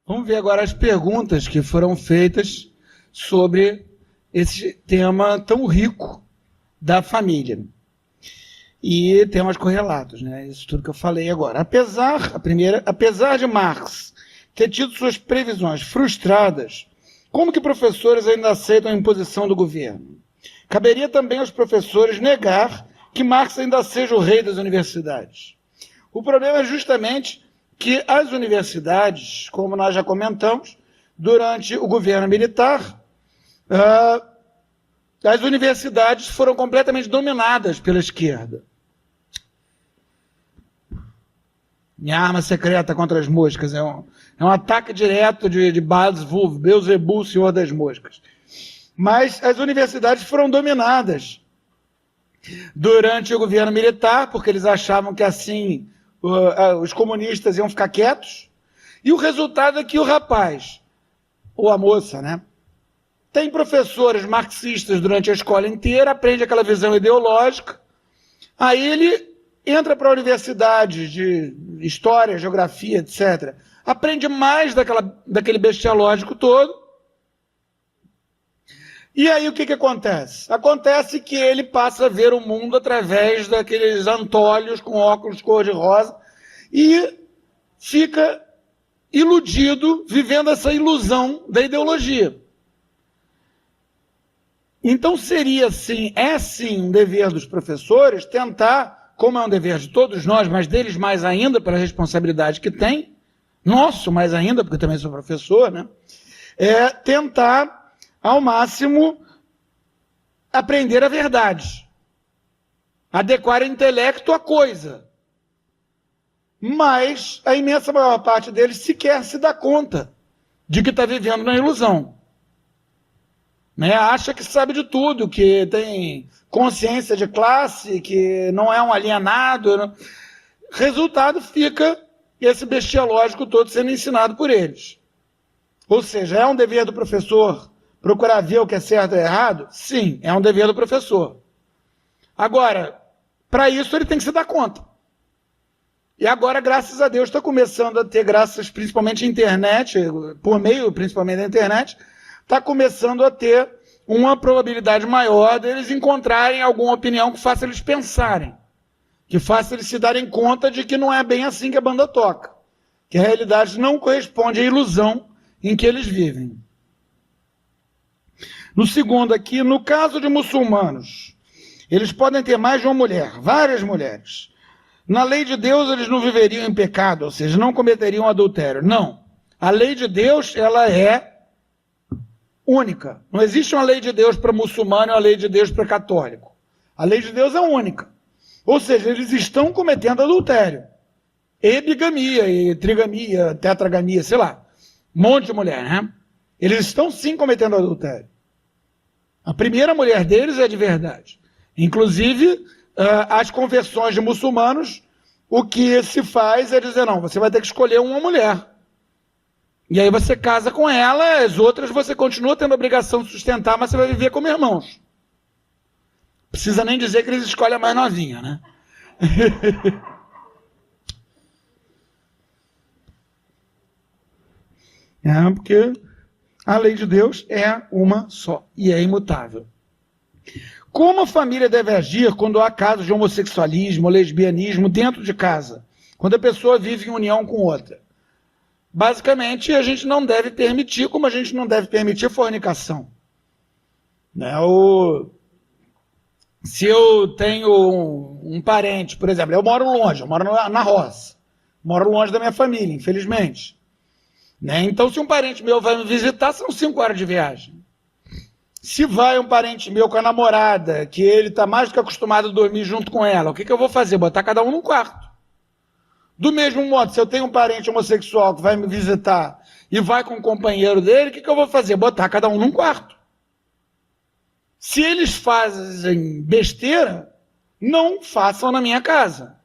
Vamos ver agora as perguntas que foram feitas sobre esse tema tão rico da família. E temas correlatos, né? Isso tudo que eu falei agora. Apesar de Marx ter tido suas previsões frustradas, como que professores ainda aceitam a imposição do governo? Caberia também aos professores negar que Marx ainda seja o rei das universidades. O problema é justamente que as universidades, como nós já comentamos, durante o governo militar, as universidades foram completamente dominadas pela esquerda. Minha arma secreta contra as moscas é um ataque direto de Beelzebub, senhor das moscas. Mas as universidades foram dominadas durante o governo militar, porque eles achavam que assim os comunistas iam ficar quietos, e o resultado é que o rapaz, ou a moça, né, tem professores marxistas durante a escola inteira, aprende aquela visão ideológica, aí ele entra para a universidade de história, geografia, etc., aprende mais daquele bestialógico todo, e aí o que acontece? Acontece que ele passa a ver o mundo através daqueles antolhos com óculos cor-de-rosa e fica iludido, vivendo essa ilusão da ideologia. Então é sim um dever dos professores tentar, como é um dever de todos nós, mas deles mais ainda pela responsabilidade que tem, nosso mais ainda, porque também sou professor, né? É tentar ao máximo aprender a verdade, adequar o intelecto à coisa. Mas a imensa maior parte deles sequer se dá conta de que está vivendo na ilusão. Né? Acha que sabe de tudo, que tem consciência de classe, que não é um alienado. Né? Resultado fica esse bestialógico todo sendo ensinado por eles. Ou seja, é um dever do professor procurar ver o que é certo e errado? Sim, é um dever do professor. Agora, para isso ele tem que se dar conta. E agora, graças a Deus, está começando a ter, graças principalmente à internet, por meio principalmente da internet, está começando a ter uma probabilidade maior deles encontrarem alguma opinião que faça eles pensarem, que faça eles se darem conta de que não é bem assim que a banda toca, que a realidade não corresponde à ilusão em que eles vivem. No segundo aqui, no caso de muçulmanos, eles podem ter mais de uma mulher, várias mulheres. Na lei de Deus, eles não viveriam em pecado, ou seja, não cometeriam adultério. Não. A lei de Deus, ela é única. Não existe uma lei de Deus para muçulmano e uma lei de Deus para católico. A lei de Deus é única. Ou seja, eles estão cometendo adultério. E bigamia, e trigamia, tetragamia, sei lá. Um monte de mulher, né? Eles estão sim cometendo adultério. A primeira mulher deles é de verdade. Inclusive, as conversões de muçulmanos, o que se faz é dizer, não, você vai ter que escolher uma mulher. E aí você casa com ela, as outras você continua tendo a obrigação de sustentar, mas você vai viver como irmãos. Precisa nem dizer que eles escolhem a mais novinha, né? Porque a lei de Deus é uma só e é imutável. Como a família deve agir quando há casos de homossexualismo ou lesbianismo dentro de casa? Quando a pessoa vive em união com outra? Basicamente, a gente não deve permitir, como a gente não deve permitir fornicação. Né? Se eu tenho um parente, por exemplo, eu moro longe, eu moro na roça, moro longe da minha família, infelizmente. Né? Então, se um parente meu vai me visitar, são 5 horas de viagem. Se vai um parente meu com a namorada, que ele está mais do que acostumado a dormir junto com ela, o que eu vou fazer? Botar cada um num quarto. Do mesmo modo, se eu tenho um parente homossexual que vai me visitar e vai com o companheiro dele, o que eu vou fazer? Botar cada um num quarto. Se eles fazem besteira, não façam na minha casa.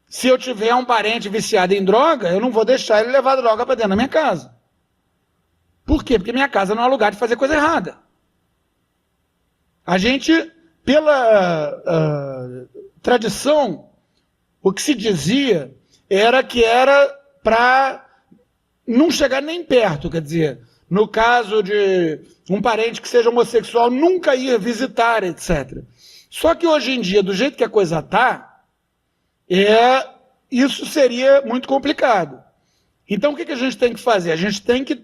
Se eu tiver um parente viciado em droga, eu não vou deixar ele levar droga para dentro da minha casa. Por quê? Porque minha casa não é lugar de fazer coisa errada. A gente, pela tradição, o que se dizia era que era para não chegar nem perto, quer dizer, no caso de um parente que seja homossexual, nunca ir visitar, etc. Só que hoje em dia, do jeito que a coisa está, isso seria muito complicado. Então o que a gente tem que fazer? A gente tem que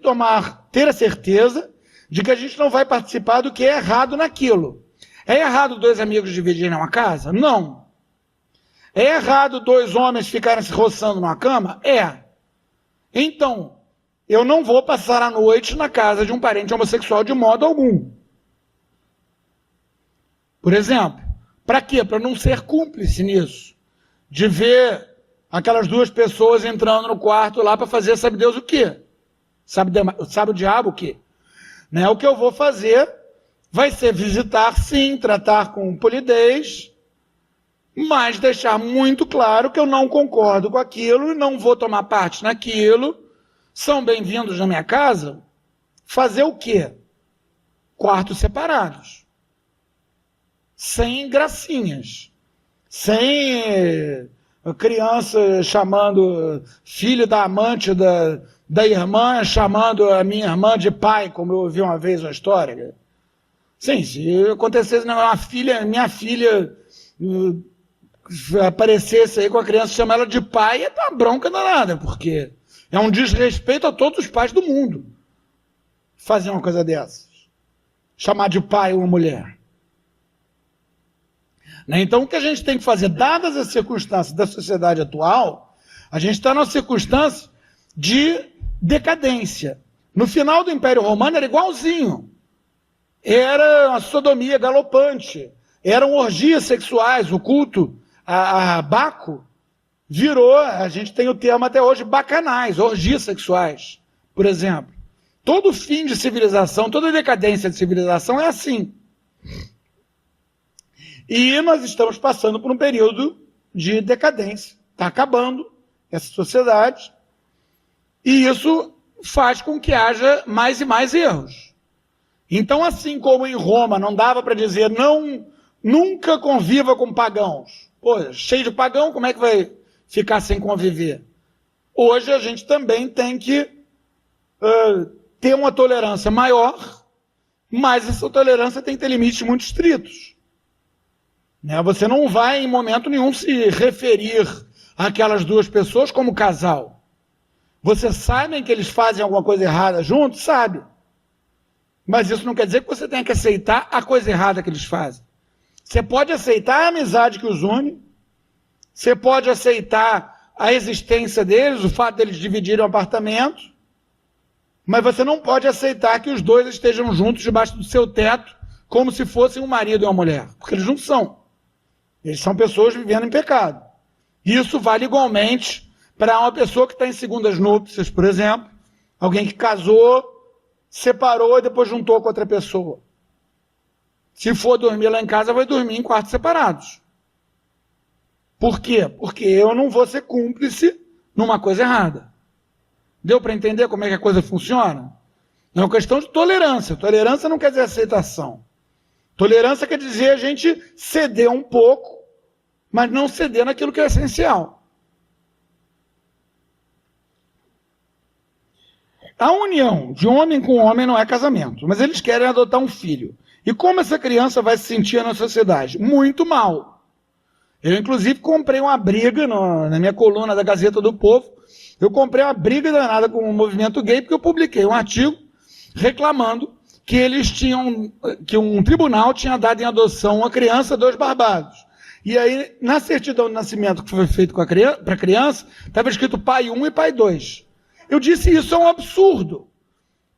ter a certeza de que a gente não vai participar do que é errado naquilo. É errado 2 amigos dividirem uma casa? Não. É errado 2 homens ficarem se roçando numa cama? É. Então, eu não vou passar a noite na casa de um parente homossexual de modo algum. Por exemplo, para quê? Para não ser cúmplice nisso. De ver aquelas 2 pessoas entrando no quarto lá para fazer sabe Deus o quê? Sabe o diabo o quê? Né? O que eu vou fazer vai ser visitar, sim, tratar com polidez, mas deixar muito claro que eu não concordo com aquilo, não vou tomar parte naquilo. São bem-vindos na minha casa. Fazer o quê? Quartos separados. Sem gracinhas. Sem criança chamando filho da amante da irmã, chamando a minha irmã de pai, como eu ouvi uma vez uma história. Sim, se acontecesse, minha filha aparecesse aí com a criança, chamar ela de pai, é uma bronca danada, porque é um desrespeito a todos os pais do mundo fazer uma coisa dessas. Chamar de pai uma mulher. Então, o que a gente tem que fazer, dadas as circunstâncias da sociedade atual, a gente está numa circunstância de decadência. No final do Império Romano era igualzinho. Era uma sodomia galopante. Eram orgias sexuais. O culto a Baco virou, a gente tem o termo até hoje, bacanais, orgias sexuais, por exemplo. Todo fim de civilização, toda decadência de civilização é assim. E nós estamos passando por um período de decadência. Está acabando essa sociedade. E isso faz com que haja mais e mais erros. Então, assim como em Roma não dava para dizer nunca conviva com pagãos. Pô, cheio de pagão, como é que vai ficar sem conviver? Hoje a gente também tem que ter uma tolerância maior, mas essa tolerância tem que ter limites muito estritos. Você não vai, em momento nenhum, se referir àquelas 2 pessoas como casal. Você sabe que eles fazem alguma coisa errada juntos? Sabe. Mas isso não quer dizer que você tenha que aceitar a coisa errada que eles fazem. Você pode aceitar a amizade que os une, você pode aceitar a existência deles, o fato deles dividirem um apartamento, mas você não pode aceitar que os 2 estejam juntos debaixo do seu teto, como se fossem um marido e uma mulher, porque eles não são. Eles são pessoas vivendo em pecado. Isso vale igualmente para uma pessoa que está em segundas núpcias, por exemplo, alguém que casou, separou e depois juntou com outra pessoa. Se for dormir lá em casa, vai dormir em quartos separados. Por quê? Porque eu não vou ser cúmplice numa coisa errada. Deu para entender como é que a coisa funciona? É uma questão de tolerância. Tolerância não quer dizer aceitação. Tolerância quer dizer a gente ceder um pouco, mas não ceder naquilo que é essencial. A união de homem com homem não é casamento, mas eles querem adotar um filho. E como essa criança vai se sentir na sociedade? Muito mal. Eu, inclusive, comprei uma briga na minha coluna da Gazeta do Povo. Eu comprei uma briga danada com o movimento gay, porque eu publiquei um artigo reclamando que um tribunal tinha dado em adoção uma criança, 2 barbados. E aí, na certidão de nascimento que foi feito para a criança, estava escrito pai 1 e pai 2. Eu disse, isso é um absurdo.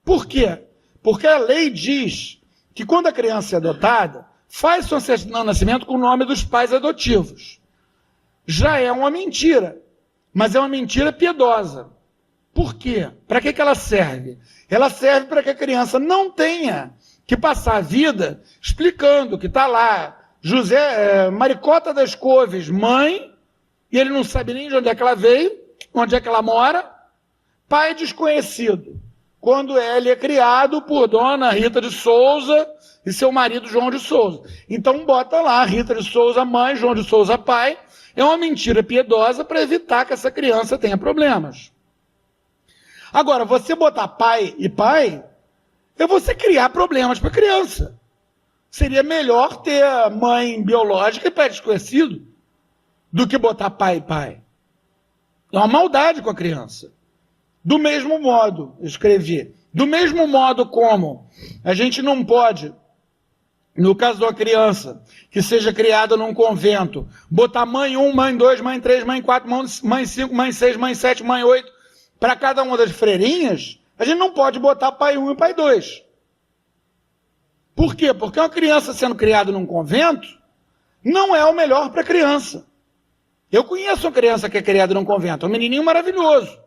Por quê? Porque a lei diz que quando a criança é adotada, faz sua certidão de nascimento com o nome dos pais adotivos. Já é uma mentira, mas é uma mentira piedosa. Por quê? Para que ela serve? Ela serve para que a criança não tenha que passar a vida explicando que está lá Maricota das Couves, mãe, e ele não sabe nem de onde é que ela veio, onde é que ela mora, pai desconhecido, quando ele é criado por dona Rita de Souza e seu marido João de Souza. Então bota lá Rita de Souza mãe, João de Souza pai. É uma mentira piedosa para evitar que essa criança tenha problemas. Agora, você botar pai e pai, é você criar problemas para a criança. Seria melhor ter mãe biológica e pai desconhecido do que botar pai e pai. É uma maldade com a criança. Do mesmo modo, eu escrevi, do mesmo modo como a gente não pode, no caso de uma criança que seja criada num convento, botar mãe 1, mãe 2, mãe 3, mãe 4, mãe 5, mãe 6, mãe 7, mãe 8, para cada uma das freirinhas, a gente não pode botar pai 1 e pai 2. Por quê? Porque uma criança sendo criada num convento não é o melhor para a criança. Eu conheço uma criança que é criada num convento, é um menininho maravilhoso.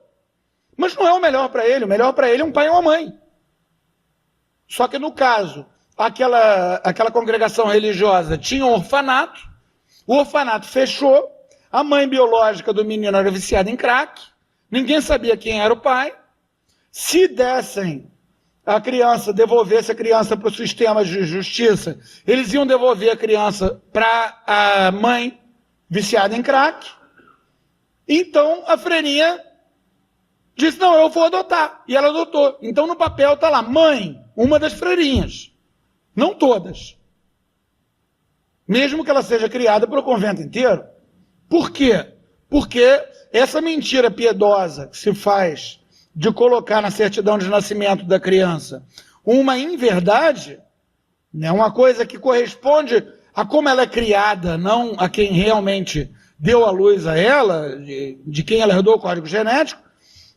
Mas não é o melhor para ele é um pai e uma mãe. Só que no caso, aquela congregação religiosa tinha um orfanato, o orfanato fechou, a mãe biológica do menino era viciada em crack, ninguém sabia quem era o pai. Se dessem a criança, devolvesse a criança para o sistema de justiça, eles iam devolver a criança para a mãe viciada em crack. Então a freirinha disse, não, eu vou adotar. E ela adotou. Então no papel está lá, mãe, uma das freirinhas. Não todas. Mesmo que ela seja criada pelo convento inteiro. Por quê? Porque essa mentira piedosa que se faz de colocar na certidão de nascimento da criança uma inverdade, né, uma coisa que corresponde a como ela é criada, não a quem realmente deu a luz a ela, de quem ela herdou o código genético,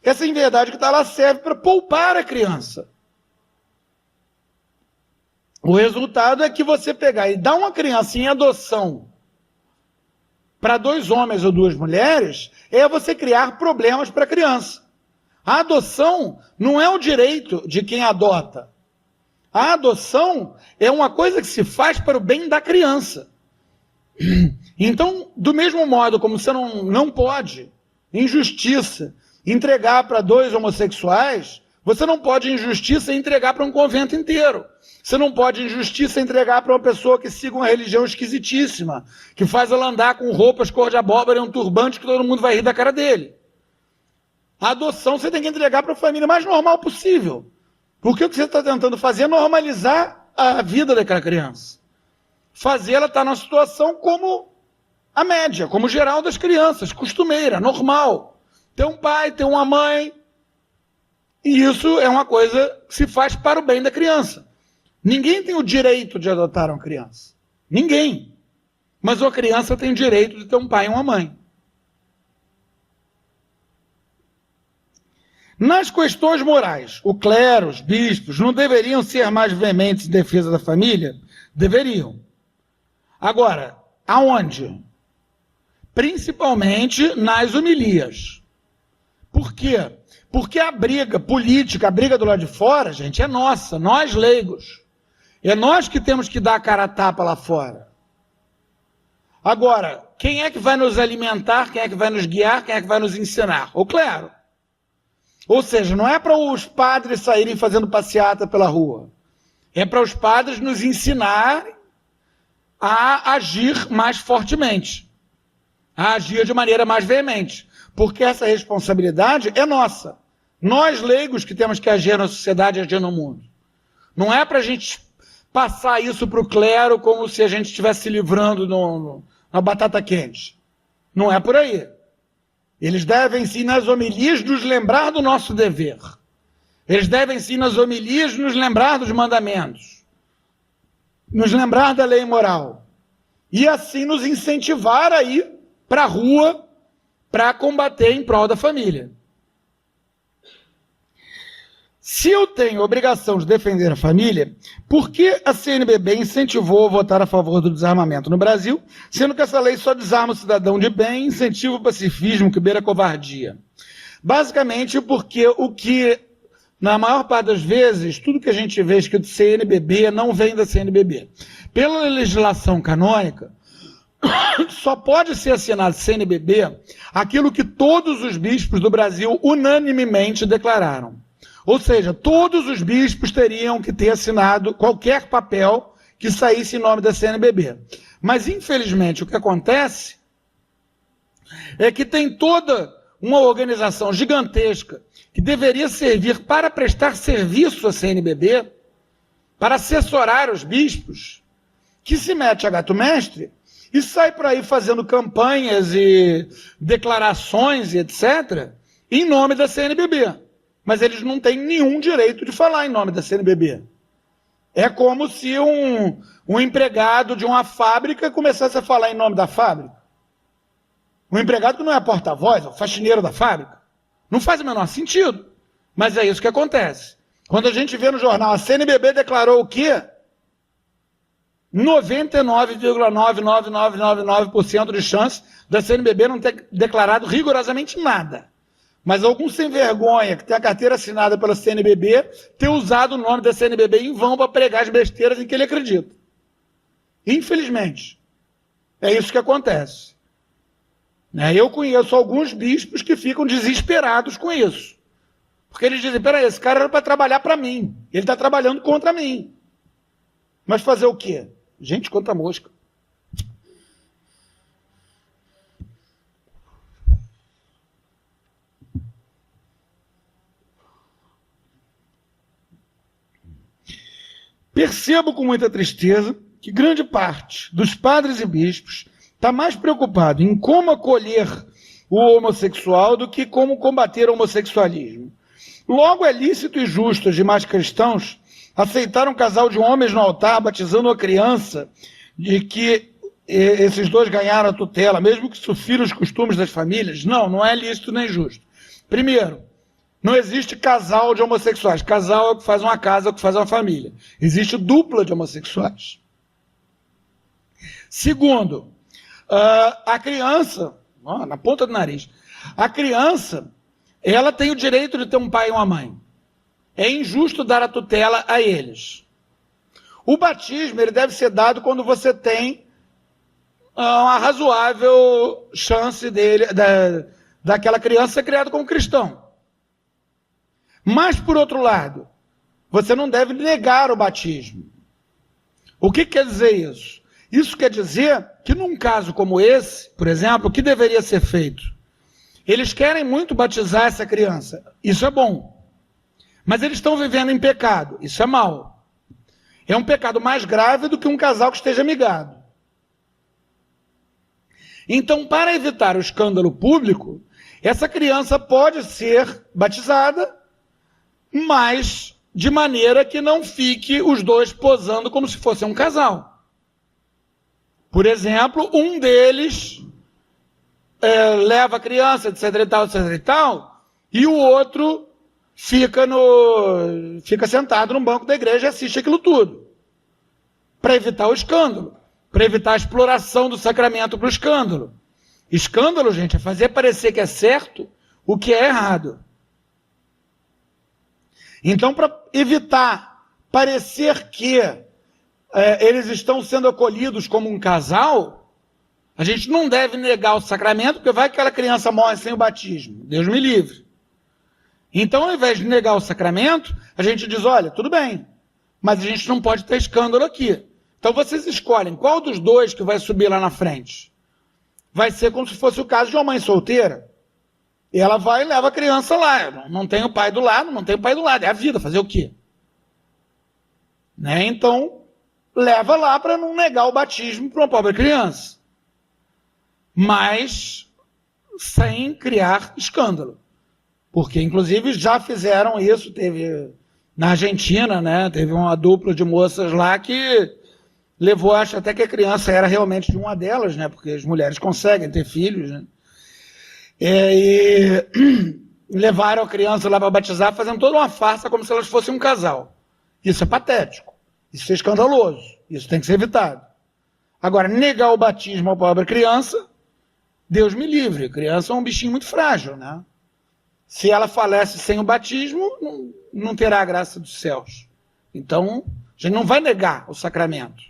essa inverdade que está lá serve para poupar a criança. O resultado é que você pegar e dar uma criança em adoção para 2 homens ou 2 mulheres, é você criar problemas para a criança. A adoção não é o direito de quem adota. A adoção é uma coisa que se faz para o bem da criança. Então, do mesmo modo como você não pode, em justiça, entregar para 2 homossexuais, você não pode, em justiça, entregar para um convento inteiro. Você não pode, em justiça, entregar para uma pessoa que siga uma religião esquisitíssima, que faz ela andar com roupas cor de abóbora e um turbante que todo mundo vai rir da cara dele. A adoção você tem que entregar para a família mais normal possível. Porque o que você está tentando fazer é normalizar a vida daquela criança. Fazer ela estar numa situação como a média, como geral das crianças, costumeira, normal. Ter um pai, ter uma mãe. E isso é uma coisa que se faz para o bem da criança. Ninguém tem o direito de adotar uma criança. Ninguém. Mas uma criança tem o direito de ter um pai e uma mãe. Nas questões morais, o clero, os bispos, não deveriam ser mais veementes em defesa da família? Deveriam. Agora, aonde? Principalmente nas homilias. Por quê? Porque a briga política, a briga do lado de fora, gente, é nossa, nós leigos. É nós que temos que dar a cara a tapa lá fora. Agora, quem é que vai nos alimentar, quem é que vai nos guiar, quem é que vai nos ensinar? O clero. Ou seja, não é para os padres saírem fazendo passeata pela rua. É para os padres nos ensinar a agir mais fortemente. A agir de maneira mais veemente. Porque essa responsabilidade é nossa. Nós, leigos, que temos que agir na sociedade e agir no mundo. Não é para a gente passar isso para o clero como se a gente estivesse se livrando na batata quente. Não é por aí. Eles devem sim nas homilias nos lembrar do nosso dever. Eles devem sim nas homilias nos lembrar dos mandamentos. Nos lembrar da lei moral. E assim nos incentivar a ir para a rua para combater em prol da família. Se eu tenho a obrigação de defender a família, por que a CNBB incentivou a votar a favor do desarmamento no Brasil, sendo que essa lei só desarma o cidadão de bem e incentiva o pacifismo que beira a covardia? Basicamente porque o que, na maior parte das vezes, tudo que a gente vê escrito CNBB não vem da CNBB. Pela legislação canônica, só pode ser assinado CNBB aquilo que todos os bispos do Brasil unanimemente declararam. Ou seja, todos os bispos teriam que ter assinado qualquer papel que saísse em nome da CNBB. Mas, infelizmente, o que acontece é que tem toda uma organização gigantesca que deveria servir para prestar serviço à CNBB, para assessorar os bispos, que se mete a gato-mestre e sai por aí fazendo campanhas e declarações e etc., em nome da CNBB. Mas eles não têm nenhum direito de falar em nome da CNBB. É como se um empregado de uma fábrica começasse a falar em nome da fábrica. Um empregado que não é porta-voz, é o faxineiro da fábrica. Não faz o menor sentido. Mas é isso que acontece. Quando a gente vê no jornal, a CNBB declarou o quê? 99,99999% de chance da CNBB não ter declarado rigorosamente nada. Mas algum sem vergonha que tem a carteira assinada pela CNBB ter usado o nome da CNBB em vão para pregar as besteiras em que ele acredita. Infelizmente. É isso que acontece. Eu conheço alguns bispos que ficam desesperados com isso. Porque eles dizem, peraí, esse cara era para trabalhar para mim. Ele está trabalhando contra mim. Mas fazer o quê? Gente contra a mosca. Percebo com muita tristeza que grande parte dos padres e bispos está mais preocupado em como acolher o homossexual do que como combater o homossexualismo. Logo é lícito e justo os demais cristãos aceitar um casal de homens no altar, batizando a criança, de que esses dois ganharam a tutela, mesmo que sofira os costumes das famílias? Não, não é lícito nem justo. Primeiro, não existe casal de homossexuais. Casal é o que faz uma casa, é o que faz uma família. Existe dupla de homossexuais. Segundo, a criança, na ponta do nariz, a criança, ela tem o direito de ter um pai e uma mãe. É injusto dar a tutela a eles. O batismo ele deve ser dado quando você tem uma razoável chance daquela criança ser criada como cristão. Mas, por outro lado, você não deve negar o batismo. O que quer dizer isso? Isso quer dizer que num caso como esse, por exemplo, o que deveria ser feito? Eles querem muito batizar essa criança. Isso é bom. Mas eles estão vivendo em pecado. Isso é mal. É um pecado mais grave do que um casal que esteja amigado. Então, para evitar o escândalo público, essa criança pode ser batizada, mas de maneira que não fique os dois posando como se fosse um casal. Por exemplo, um deles leva a criança, etc e tal, e o outro fica sentado num banco da igreja e assiste aquilo tudo. Para evitar o escândalo, para evitar a exploração do sacramento para o escândalo. Escândalo, gente, é fazer parecer que é certo o que é errado. Então, para evitar parecer que eles estão sendo acolhidos como um casal, a gente não deve negar o sacramento, porque vai que aquela criança morre sem o batismo. Deus me livre. Então, ao invés de negar o sacramento, a gente diz, olha, tudo bem, mas a gente não pode ter escândalo aqui. Então, vocês escolhem qual dos dois que vai subir lá na frente. Vai ser como se fosse o caso de uma mãe solteira. E ela vai e leva a criança lá. Não tem o pai do lado, não tem o pai do lado. É a vida, fazer o quê? Então, leva lá para não negar o batismo para uma pobre criança. Mas sem criar escândalo. Porque, inclusive, já fizeram isso. Teve na Argentina, teve uma dupla de moças lá que levou, acho até que a criança era realmente de uma delas, porque as mulheres conseguem ter filhos, e levaram a criança lá para batizar, fazendo toda uma farsa como se elas fossem um casal. Isso é patético, isso é escandaloso, isso tem que ser evitado. Agora, negar o batismo à pobre criança, Deus me livre, a criança é um bichinho muito frágil, Se ela falece sem o batismo, não terá a graça dos céus. Então, a gente não vai negar o sacramento,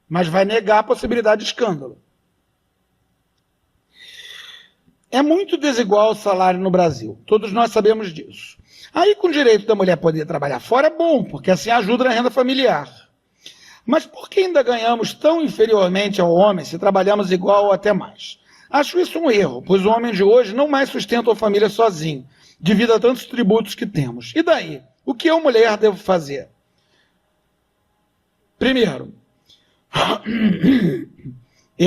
mas vai negar a possibilidade de escândalo. É muito desigual o salário no Brasil. Todos nós sabemos disso. Aí, com o direito da mulher poder trabalhar fora, é bom, porque assim ajuda na renda familiar. Mas por que ainda ganhamos tão inferiormente ao homem se trabalhamos igual ou até mais? Acho isso um erro, pois o homem de hoje não mais sustenta a família sozinho, devido a tantos tributos que temos. E daí? O que eu, mulher, devo fazer? Primeiro,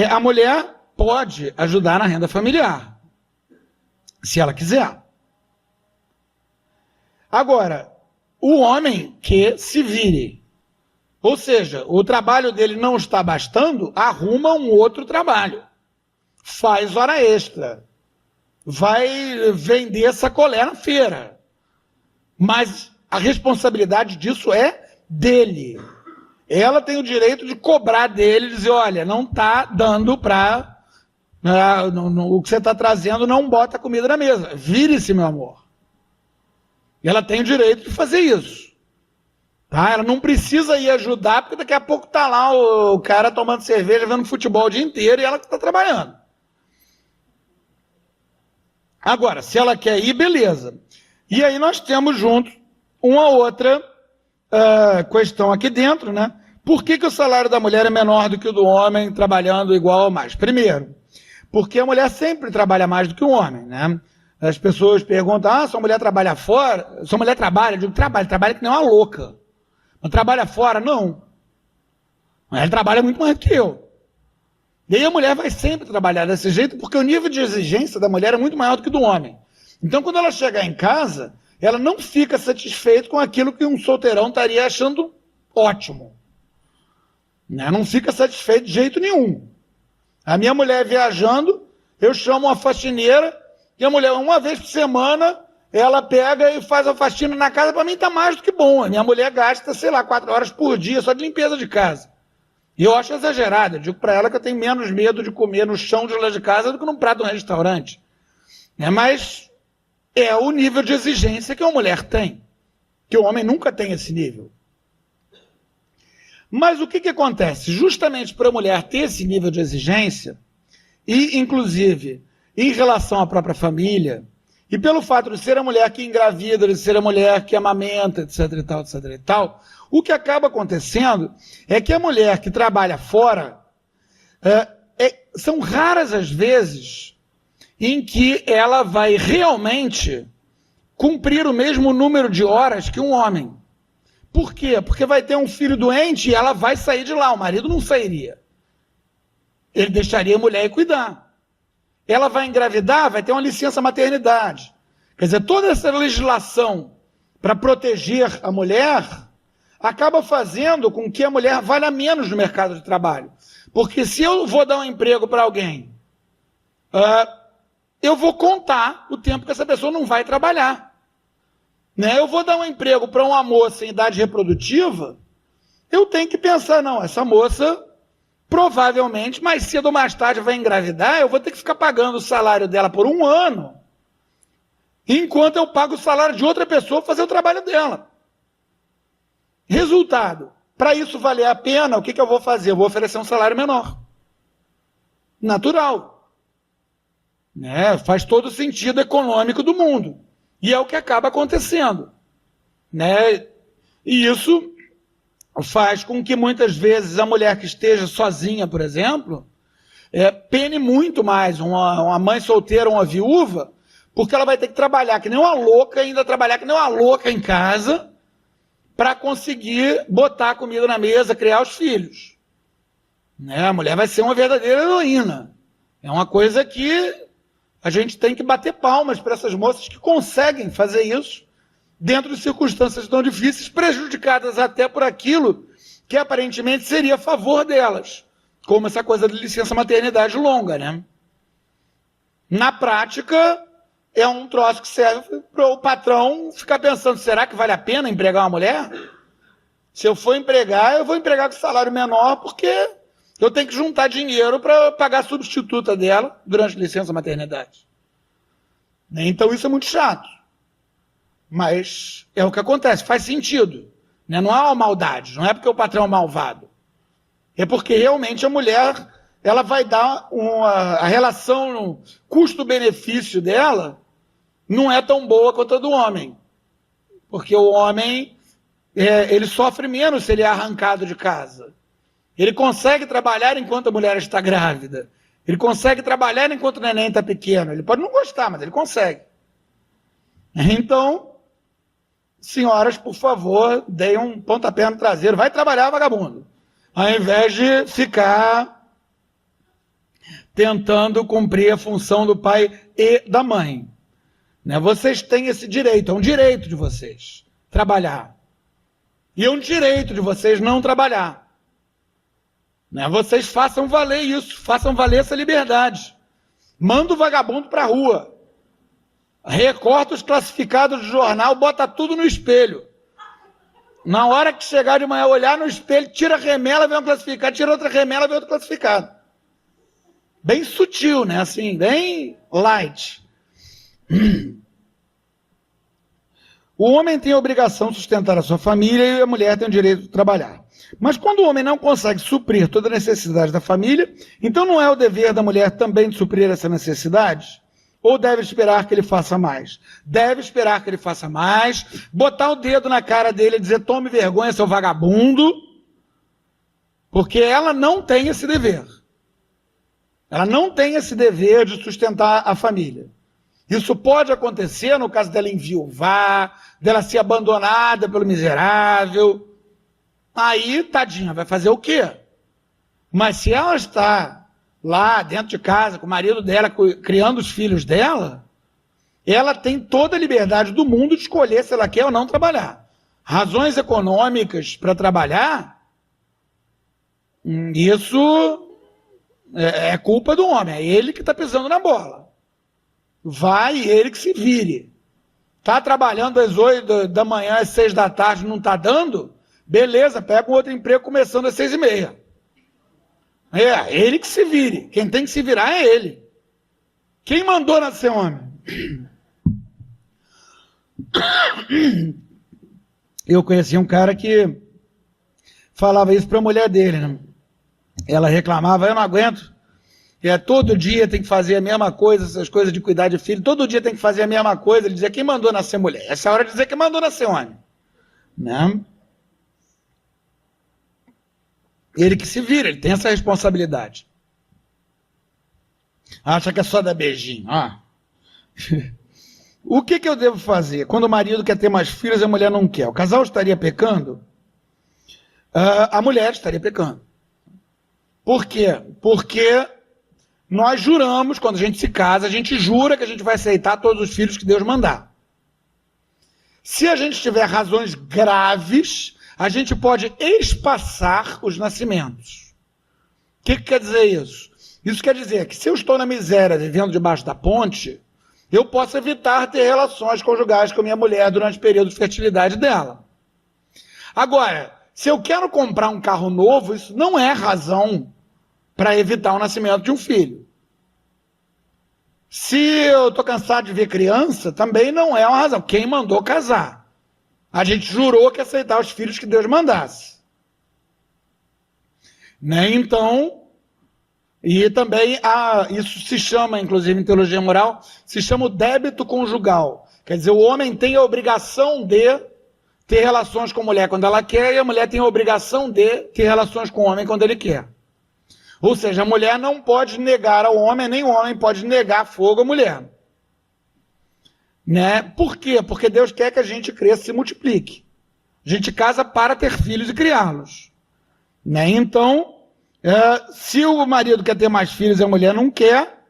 a mulher pode ajudar na renda familiar, se ela quiser. Agora, o homem que se vire. Ou seja, o trabalho dele não está bastando, arruma um outro trabalho. Faz hora extra. Vai vender sacolé na feira. Mas a responsabilidade disso é dele. Ela tem o direito de cobrar dele e dizer, olha, não está dando para... o que você está trazendo não bota comida na mesa. Vire-se, meu amor. Ela tem o direito de fazer isso. Tá? Ela não precisa ir ajudar, porque daqui a pouco está lá o cara tomando cerveja, vendo futebol o dia inteiro, e ela que está trabalhando. Agora, se ela quer ir, beleza. E aí nós temos junto uma outra questão aqui dentro, né? Por que o salário da mulher é menor do que o do homem, trabalhando igual ou mais? Primeiro, porque a mulher sempre trabalha mais do que o homem, né? As pessoas perguntam, sua mulher trabalha fora? Sua mulher trabalha? Eu digo, trabalha que nem uma louca. Não trabalha fora? Não. Ela trabalha muito mais que eu. E aí a mulher vai sempre trabalhar desse jeito, porque o nível de exigência da mulher é muito maior do que do homem. Então, quando ela chegar em casa, ela não fica satisfeita com aquilo que um solteirão estaria achando ótimo. Né? Não fica satisfeito de jeito nenhum. A minha mulher viajando, eu chamo uma faxineira, e a mulher, uma vez por semana, ela pega e faz a faxina na casa, para mim está mais do que bom. A minha mulher gasta, 4 horas por dia só de limpeza de casa. E eu acho exagerado. Eu digo para ela que eu tenho menos medo de comer no chão de lá de casa do que num prato de um restaurante. Mas é o nível de exigência que a mulher tem. Que o homem nunca tem esse nível. Mas o que acontece? Justamente para a mulher ter esse nível de exigência, e inclusive em relação à própria família, e pelo fato de ser a mulher que engravida, de ser a mulher que amamenta, etc e tal, o que acaba acontecendo é que a mulher que trabalha fora, são raras as vezes em que ela vai realmente cumprir o mesmo número de horas que um homem. Por quê? Porque vai ter um filho doente e ela vai sair de lá, o marido não sairia. Ele deixaria a mulher ir cuidar. Ela vai engravidar, vai ter uma licença maternidade. Quer dizer, toda essa legislação para proteger a mulher acaba fazendo com que a mulher valha menos no mercado de trabalho. Porque se eu vou dar um emprego para alguém, eu vou contar o tempo que essa pessoa não vai trabalhar. Né? Eu vou dar um emprego para uma moça em idade reprodutiva, eu tenho que pensar, não, essa moça provavelmente mais cedo ou mais tarde vai engravidar, eu vou ter que ficar pagando o salário dela por 1 ano, enquanto eu pago o salário de outra pessoa para fazer o trabalho dela. Resultado, para isso valer a pena, o que eu vou fazer? Eu vou oferecer um salário menor. Natural. Né? Faz todo o sentido econômico do mundo. E é o que acaba acontecendo. Né? E isso faz com que muitas vezes a mulher que esteja sozinha, por exemplo, pene muito mais uma mãe solteira, uma viúva, porque ela vai ter que trabalhar que nem uma louca, ainda trabalhar que nem uma louca em casa, para conseguir botar comida na mesa, criar os filhos. Né? A mulher vai ser uma verdadeira heroína. É uma coisa que a gente tem que bater palmas para essas moças que conseguem fazer isso dentro de circunstâncias tão difíceis, prejudicadas até por aquilo que aparentemente seria a favor delas, como essa coisa de licença maternidade longa, né? Na prática, é um troço que serve para o patrão ficar pensando, será que vale a pena empregar uma mulher? Se eu for empregar, eu vou empregar com salário menor, porque eu tenho que juntar dinheiro para pagar a substituta dela durante a licença maternidade. Então isso é muito chato. Mas é o que acontece, faz sentido. Né? Não é uma maldade, não é porque o patrão é malvado. É porque realmente a mulher, ela vai dar a relação custo-benefício dela não é tão boa quanto a do homem. Porque o homem, ele sofre menos se ele é arrancado de casa. Ele consegue trabalhar enquanto a mulher está grávida. Ele consegue trabalhar enquanto o neném está pequeno. Ele pode não gostar, mas ele consegue. Então, senhoras, por favor, deem um pontapé no traseiro. Vai trabalhar, vagabundo. Ao invés de ficar tentando cumprir a função do pai e da mãe. Né? Vocês têm esse direito, é um direito de vocês trabalhar. E é um direito de vocês não trabalhar. Né? Vocês façam valer isso, façam valer essa liberdade. Manda o vagabundo para a rua. Recorta os classificados do jornal, bota tudo no espelho. Na hora que chegar de manhã, olhar no espelho, tira a remela, vê um classificado, tira outra remela, vê outro classificado. Bem sutil, né? Assim, bem light. O homem tem a obrigação de sustentar a sua família e a mulher tem o direito de trabalhar. Mas quando o homem não consegue suprir toda a necessidade da família, então não é o dever da mulher também de suprir essa necessidade? Ou deve esperar que ele faça mais? Deve esperar que ele faça mais, botar o dedo na cara dele e dizer, tome vergonha, seu vagabundo, porque ela não tem esse dever. Ela não tem esse dever de sustentar a família. Isso pode acontecer no caso dela enviuvar, dela ser abandonada pelo miserável. Aí, tadinha, vai fazer o quê? Mas se ela está lá dentro de casa, com o marido dela, criando os filhos dela, ela tem toda a liberdade do mundo de escolher se ela quer ou não trabalhar. Razões econômicas para trabalhar, isso é culpa do homem, é ele que está pisando na bola. Vai ele que se vire. Está trabalhando às 8 da manhã, às 6 da tarde, não está dando? Beleza, pega um outro emprego começando às 6h30. É, ele que se vire. Quem tem que se virar é ele. Quem mandou nascer homem? Eu conheci um cara que falava isso para a mulher dele, né? Ela reclamava, eu não aguento. Todo dia tem que fazer a mesma coisa, essas coisas de cuidar de filho, todo dia tem que fazer a mesma coisa. Ele dizia, quem mandou nascer mulher? Essa é a hora de dizer quem mandou nascer homem. Né? Ele que se vira, ele tem essa responsabilidade. Acha que é só dar beijinho. O que eu devo fazer quando o marido quer ter mais filhos e a mulher não quer? O casal estaria pecando? A mulher estaria pecando. Por quê? Porque nós juramos, quando a gente se casa, a gente jura que a gente vai aceitar todos os filhos que Deus mandar. Se a gente tiver razões graves, a gente pode espaçar os nascimentos. O que quer dizer isso? Isso quer dizer que se eu estou na miséria, vivendo debaixo da ponte, eu posso evitar ter relações conjugais com a minha mulher durante o período de fertilidade dela. Agora, se eu quero comprar um carro novo, isso não é razão para evitar o nascimento de um filho. Se eu estou cansado de ver criança, também não é uma razão. Quem mandou casar? A gente jurou que ia aceitar os filhos que Deus mandasse. Né? Então, e também isso se chama, inclusive em teologia moral, se chama o débito conjugal. Quer dizer, o homem tem a obrigação de ter relações com a mulher quando ela quer, e a mulher tem a obrigação de ter relações com o homem quando ele quer. Ou seja, a mulher não pode negar ao homem, nem o homem pode negar fogo à mulher. Né? Por quê? Porque Deus quer que a gente cresça e se multiplique. A gente casa para ter filhos e criá-los. Né? Então, se o marido quer ter mais filhos e a mulher não quer,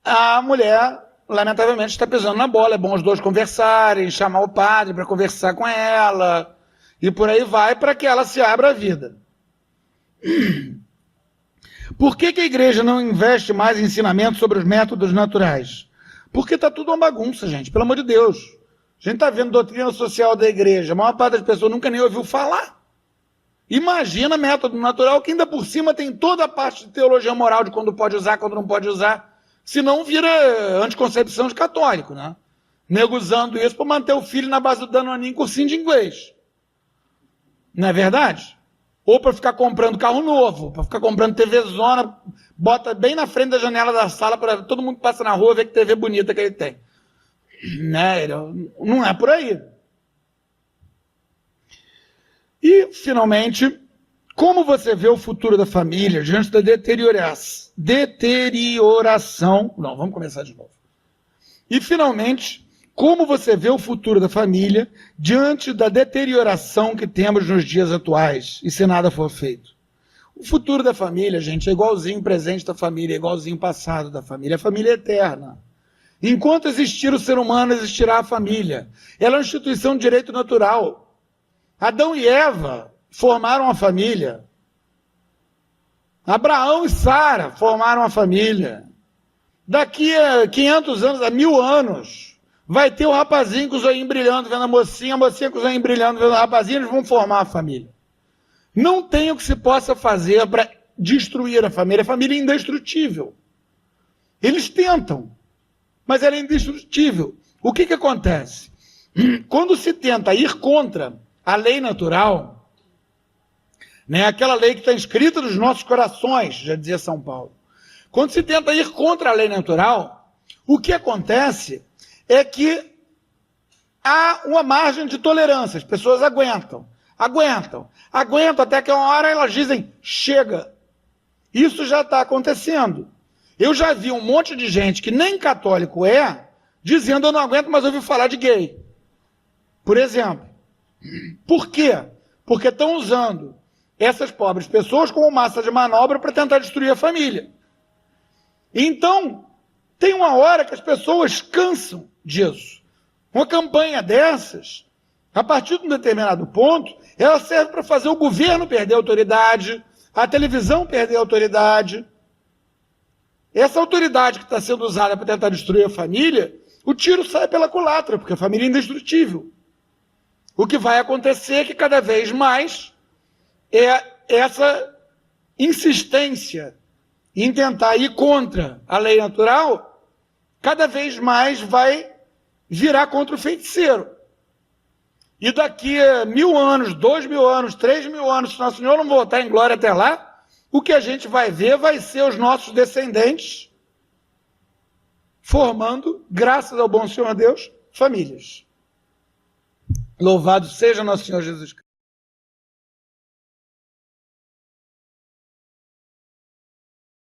a mulher, lamentavelmente, está pisando na bola. É bom os dois conversarem, chamar o padre para conversar com ela, e por aí vai, para que ela se abra à vida. Por que a igreja não investe mais em ensinamento sobre os métodos naturais? Porque está tudo uma bagunça, gente, pelo amor de Deus. A gente está vendo doutrina social da igreja, a maior parte das pessoas nunca nem ouviu falar. Imagina método natural, que ainda por cima tem toda a parte de teologia moral de quando pode usar, quando não pode usar. Senão vira anticoncepção de católico, né? Nego usando isso para manter o filho na base do danoninho em cursinho de inglês. Não é verdade? Ou para ficar comprando carro novo, para ficar comprando TV zona, bota bem na frente da janela da sala para todo mundo que passa na rua ver que TV bonita que ele tem. Né? Não é por aí. E, finalmente, Como você vê o futuro da família diante da deterioração... Não, vamos começar de novo. E, finalmente, como você vê o futuro da família diante da deterioração que temos nos dias atuais, e se nada for feito? O futuro da família, gente, é igualzinho o presente da família, é igualzinho o passado da família. A família é eterna. Enquanto existir o ser humano, existirá a família. Ela é uma instituição de direito natural. Adão e Eva formaram a família. Abraão e Sara formaram a família. Daqui a 500 anos, a 1000 anos, vai ter o rapazinho com os olhinhos brilhando vendo a mocinha com os olhinhos brilhando vendo o rapazinho, eles vão formar a família. Não tem o que se possa fazer para destruir a família é indestrutível. Eles tentam, mas ela é indestrutível. O que acontece? Quando se tenta ir contra a lei natural, né, aquela lei que está escrita nos nossos corações, já dizia São Paulo, quando se tenta ir contra a lei natural, o que acontece é que há uma margem de tolerância, as pessoas aguentam até que uma hora elas dizem, chega. Isso já está acontecendo. Eu já vi um monte de gente que nem católico é, dizendo, eu não aguento mais ouvir falar de gay. Por exemplo. Por quê? Porque estão usando essas pobres pessoas como massa de manobra para tentar destruir a família. Então, tem uma hora que as pessoas cansam disso. Uma campanha dessas, a partir de um determinado ponto, ela serve para fazer o governo perder a autoridade, a televisão perder a autoridade. Essa autoridade que está sendo usada para tentar destruir a família, o tiro sai pela culatra, porque a família é indestrutível. O que vai acontecer é que cada vez mais essa insistência em tentar ir contra a lei natural, cada vez mais vai virar contra o feiticeiro. E daqui a 1000 anos, 2000 anos, 3000 anos, se Nosso Senhor não voltar em glória até lá, o que a gente vai ver vai ser os nossos descendentes formando, graças ao bom Senhor Deus, famílias. Louvado seja Nosso Senhor Jesus Cristo.